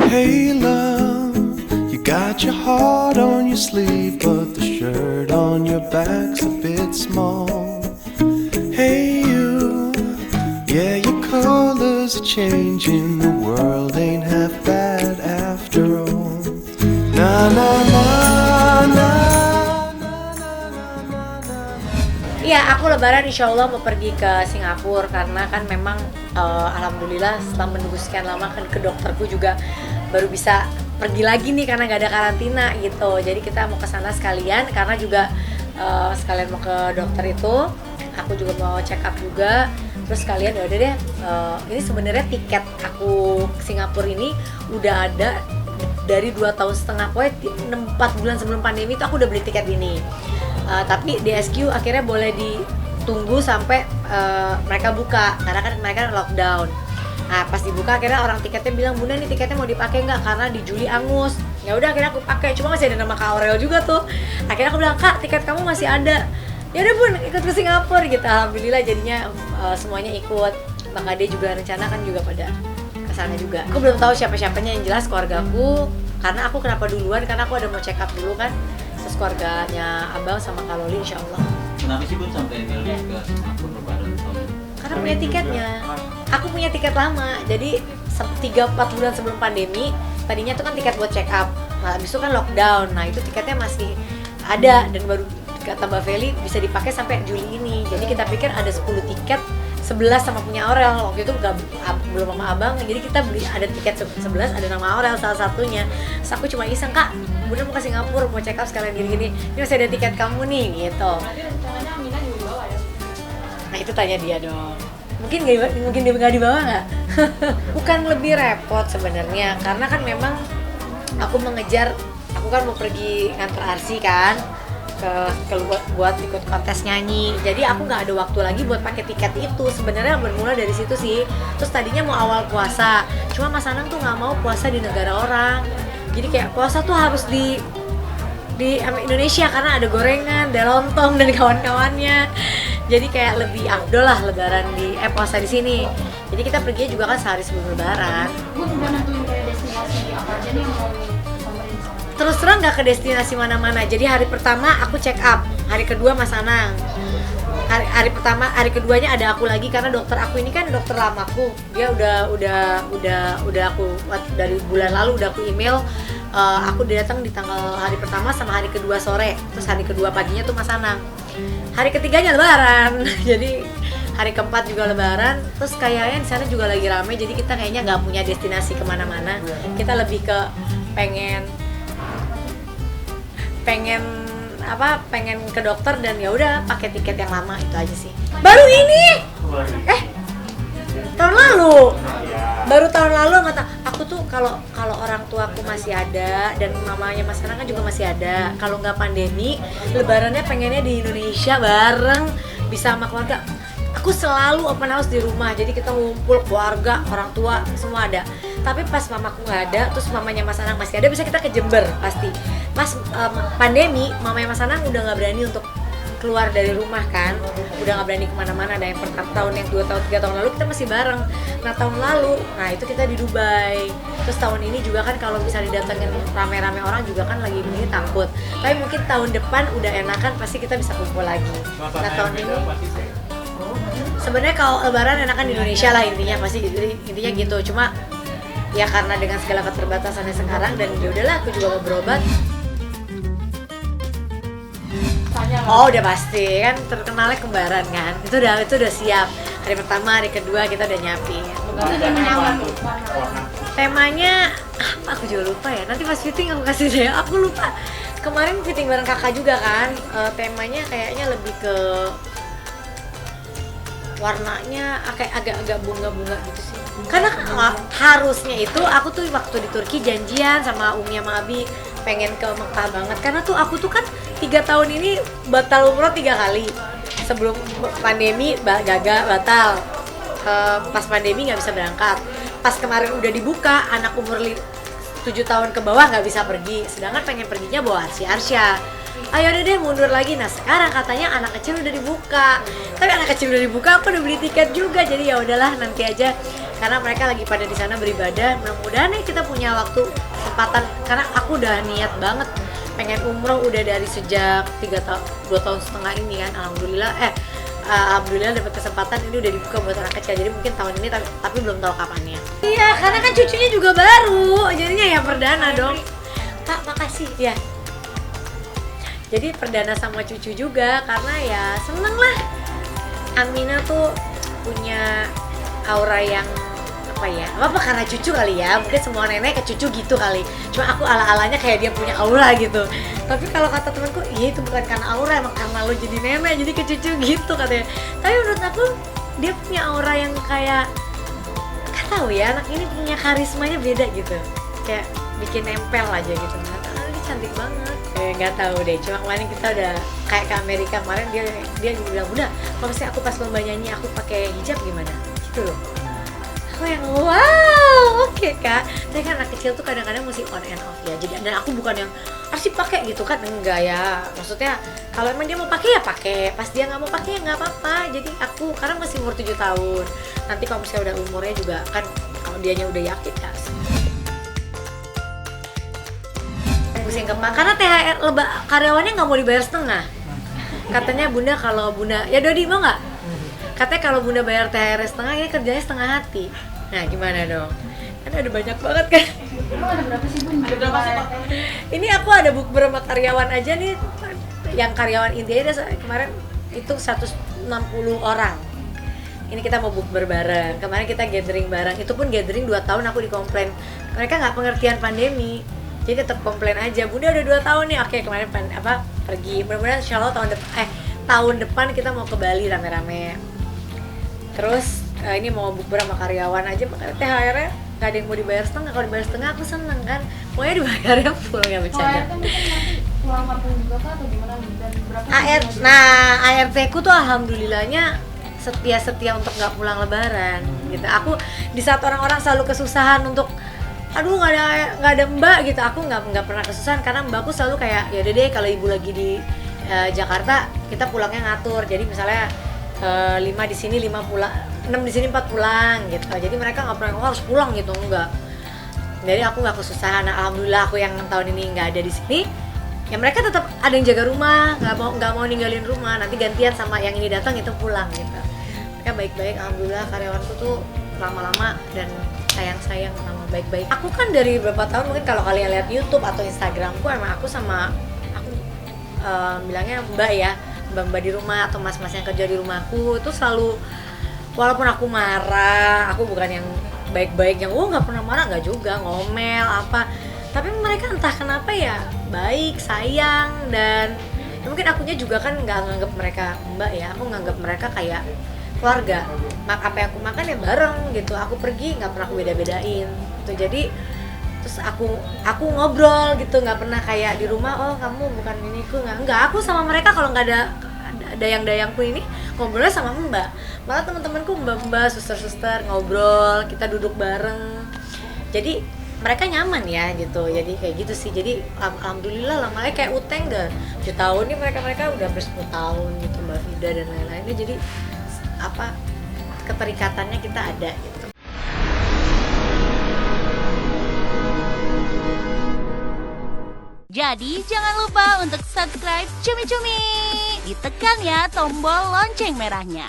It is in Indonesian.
Hey love, you got your heart on your sleeve, but the shirt on your back's a bit small. Hey you, yeah, your colors are changing, the world ain't half bad after all. Na na na na. Iya, aku lebaran insya Allah mau pergi ke Singapura karena kan memang alhamdulillah setelah menunggu sekian lama kan ke dokterku juga baru bisa pergi lagi nih karena nggak ada karantina gitu. Jadi kita mau ke sana sekalian karena juga sekalian mau ke dokter itu, aku juga mau check up juga. Terus sekalian ya udah deh, ini sebenarnya tiket aku ke Singapura ini udah ada dari 2,5 tahun, pokoknya 4 bulan sebelum pandemi itu aku udah beli tiket ini. Tapi DSQ akhirnya boleh ditunggu sampai mereka buka karena kan mereka lockdown. Nah pas dibuka akhirnya orang tiketnya bilang, Bunda nih tiketnya mau dipakai nggak karena di Juli angus. Ya udah akhirnya aku pakai, cuma masih ada nama Kak Aurel juga tuh. Akhirnya aku bilang, Kak tiket kamu masih ada. Ya udah Bun, ikut ke Singapura gitu. Alhamdulillah jadinya semuanya ikut. Bang Ade juga rencana kan juga pada kesana juga. Aku belum tahu siapa-siapanya, yang jelas keluargaku. Karena aku kenapa duluan, karena aku ada mau check up dulu kan. Terus keluarganya Abang sama Kak Loli insya Allah. Kenapa sih Bun sampai milih ke Singapura lebaran tahun ini? Karena punya tiketnya. Aku punya tiket lama, jadi 3-4 bulan sebelum pandemi tadinya tuh kan tiket buat check up. Nah habis itu kan lockdown, nah itu tiketnya masih ada dan baru kata Mbak Feli bisa dipakai sampai Juli ini. Jadi kita pikir ada 10 tiket, 11 sama punya Aurel. Waktu itu belum sama Abang, jadi kita beli ada tiket 11, ada nama Aurel salah satunya. Terus aku cuma iseng, Kak, Bunda mau ke Singapura, mau check up sekalian gini-gini. Ini masih ada tiket kamu nih, gitu. Nah itu tanya dia dong. Mungkin nggak dibawa nggak? Bukan lebih repot sebenarnya, karena kan memang aku mengejar, aku kan mau pergi nganter Arsi kan buat ikut kontes nyanyi. Jadi aku nggak ada waktu lagi buat pakai tiket itu. Sebenarnya bermula dari situ sih. Terus tadinya mau awal puasa, cuma Mas Anang tuh nggak mau puasa di negara orang. Jadi kayak puasa tuh harus di Indonesia karena ada gorengan, ada lontong dan kawan-kawannya. Jadi kayak lebih afdol lah lebaran puasa di sini. Jadi kita pergi juga kan sehari sebelum lebaran. Bu, udah nentuin kayak destinasi apa aja nih yang mau pemerintah? Terus terang nggak ke destinasi mana-mana. Jadi hari pertama aku check up, hari kedua Mas Anang. Hari keduanya ada aku lagi karena dokter aku ini kan dokter lamaku. Dia udah aku dari bulan lalu udah aku email. Aku datang di tanggal hari pertama sama hari kedua sore. Terus hari kedua paginya tuh Mas Anang. Hari ketiganya lebaran. Jadi hari keempat juga lebaran. Terus kayaknya di sana juga lagi rame. Jadi kita kayaknya nggak punya destinasi kemana-mana. Kita lebih ke pengen ke dokter dan ya udah pakai tiket yang lama itu aja sih. Baru ini. Tahun lalu. Baru tahun lalu nggak tahu. Aku tuh kalau orang tuaku masih ada dan mamanya Mas Anang kan juga masih ada. Kalau nggak pandemi, lebarannya pengennya di Indonesia bareng bisa sama keluarga. Aku selalu open house di rumah, jadi kita ngumpul keluarga, orang tua semua ada. Tapi pas mamaku nggak ada, terus mamanya Mas Anang masih ada, bisa kita ke Jember pasti. Pas pandemi, mamanya Mas Anang udah nggak berani untuk keluar dari rumah kan, udah nggak berani kemana-mana. Ada yang pertama tahun, yang 2 tahun, 3 tahun lalu kita masih bareng. Nah tahun lalu, nah itu kita di Dubai. Terus tahun ini juga kan kalau bisa didatengin rame-rame orang juga kan lagi begini takut. Tapi mungkin tahun depan udah enakan, pasti kita bisa kumpul lagi. Nah tahun ini sebenarnya kalau lebaran enakan di Indonesia lah intinya gitu. Cuma ya karena dengan segala keterbatasannya sekarang dan ya udahlah aku juga mau berobat. Oh udah pasti kan terkenalnya kembaran kan, itu udah siap. Hari pertama, hari kedua kita udah nyiapin. Temanya apa tuh? Temanya apa aku juga lupa ya, nanti pas fitting aku kasih deh, aku lupa. Kemarin fitting bareng kakak juga kan, temanya kayaknya lebih ke warnanya kayak agak-agak bunga-bunga gitu sih. Karena harusnya itu aku tuh waktu di Turki janjian sama Umi sama Abi pengen ke Mekah banget, karena tuh aku tuh kan 3 tahun ini batal umroh 3 kali. Sebelum pandemi batal, pas pandemi nggak bisa berangkat. Pas kemarin udah dibuka, anak umur 7 tahun ke bawah nggak bisa pergi, sedangkan pengen perginya bawa Arsya. Ayo deh mundur lagi. Nah sekarang katanya anak kecil udah dibuka, tapi anak kecil udah dibuka aku udah beli tiket juga, jadi ya udahlah nanti aja karena mereka lagi pada di sana beribadah. Mudah-mudahan nih kita punya waktu kesempatan, karena aku udah niat banget pengen umroh udah dari sejak 2 tahun setengah ini kan. Alhamdulillah dapat kesempatan, ini udah dibuka buat anak kecil, jadi mungkin tahun ini tapi belum tahu kapannya. Iya, karena kan cucunya juga baru, jadinya ya perdana dong. Kak, makasih ya. Jadi perdana sama cucu juga, karena ya seneng lah. Amina tuh punya aura yang apa karena cucu kali ya, mungkin semua nenek ke cucu gitu kali, cuma aku ala-alanya kayak dia punya aura gitu. Tapi kalau kata temanku, iya itu bukan karena aura, emang karena lo jadi nenek jadi ke cucu gitu katanya. Tapi menurut aku dia punya aura yang kayak, gak tahu ya, anak ini punya karismanya beda gitu, kayak bikin nempel aja gitu. Dia cantik banget. Nggak tahu deh, cuma kemarin kita udah kayak ke Amerika kemarin, dia juga bilang, Bunda kalau misalnya aku pas lomba nyanyi aku pakai hijab gimana gitu loh. Aku yang wow, oke kak. Tapi kan anak kecil tuh kadang-kadang mesti on and off ya. Jadi dan aku bukan yang harus dipakai gitu kan, enggak ya. Maksudnya kalau emang dia mau pakai ya pakai. Pas dia nggak mau pakai ya nggak apa-apa. Jadi aku karena masih umur 7 tahun. Nanti kalau misalnya udah umurnya juga kan, kalau dianya udah yakin ya. Pusing kepala karena THR karyawannya nggak mau dibayar setengah. Katanya Bunda kalau Bunda ya Dodi mau nggak? Katanya kalau Bunda bayar THR setengah, ini kerjanya setengah hati. Nah gimana dong? Kan ada banyak banget kan. Emang ada berapa sih Bun? Ada berapa sih, Pak? Ini aku ada beberapa karyawan aja nih. Yang karyawan intinya kemarin itu 160 orang. Ini kita mau bukber bareng. Kemarin kita gathering bareng. Itu pun gathering 2 tahun aku dikomplain. Mereka nggak pengertian pandemi. Jadi tetap komplain aja. Bunda udah 2 tahun nih. Oke, kemarin pergi. Mudah-mudahan insyaallah tahun depan kita mau ke Bali rame-rame. Terus ini mau bukber sama karyawan aja, THR-nya nggak ada yang mau dibayar setengah. Kalau dibayar setengah aku seneng kan, maunya dibayarnya full, nggak bercanda. Kalau ART mungkin pulang kampung juga kah atau gimana? Dan berapa? ART ku tuh alhamdulillahnya setia untuk nggak pulang lebaran gitu. Aku di saat orang-orang selalu kesusahan untuk aduh nggak ada mbak gitu, aku nggak pernah kesusahan karena mbakku selalu kayak ya udah deh kalau ibu lagi di Jakarta kita pulangnya ngatur. Jadi misalnya 5 di sini 5 pulang, 6 di sini 4 pulang gitu. Jadi mereka nggak pernah harus pulang gitu, enggak. Jadi aku nggak kesusahan. Nah, alhamdulillah aku yang tahun ini nggak ada di sini. Ya mereka tetap ada yang jaga rumah, nggak mau ninggalin rumah. Nanti gantian sama yang ini datang itu pulang gitu. Mereka baik-baik, alhamdulillah. Karyawanku tuh lama-lama dan sayang-sayang sama baik-baik. Aku kan dari beberapa tahun, mungkin kalau kalian lihat YouTube atau Instagramku, emang aku bilangnya mbak ya, mbak-mbak di rumah atau mas-mas yang kerja di rumahku itu selalu, walaupun aku marah, aku bukan yang baik-baik yang nggak pernah marah, nggak juga, ngomel apa, tapi mereka entah kenapa ya baik, sayang, dan ya mungkin akunya juga kan nggak nganggap mereka mbak ya, aku nganggap mereka kayak keluarga. Apa yang aku makan ya bareng gitu, aku pergi nggak pernah aku beda-bedain gitu. Jadi terus aku ngobrol gitu, nggak pernah kayak di rumah, oh kamu bukan iniku, nggak, aku sama mereka kalau nggak ada dayang-dayangku ini ngobrolnya sama mbak, malah teman-temanku mbak-mbak, suster-suster, ngobrol, kita duduk bareng, jadi mereka nyaman ya gitu. Jadi kayak gitu sih, jadi alhamdulillah lamanya kayak Uteng dah 7 tahun nih, mereka udah hampir 10 tahun gitu, Mbak Vida dan lain-lainnya. Jadi keterikatannya kita ada gitu. Jadi jangan lupa untuk subscribe Cumi Cumi. Ditekan ya tombol lonceng merahnya.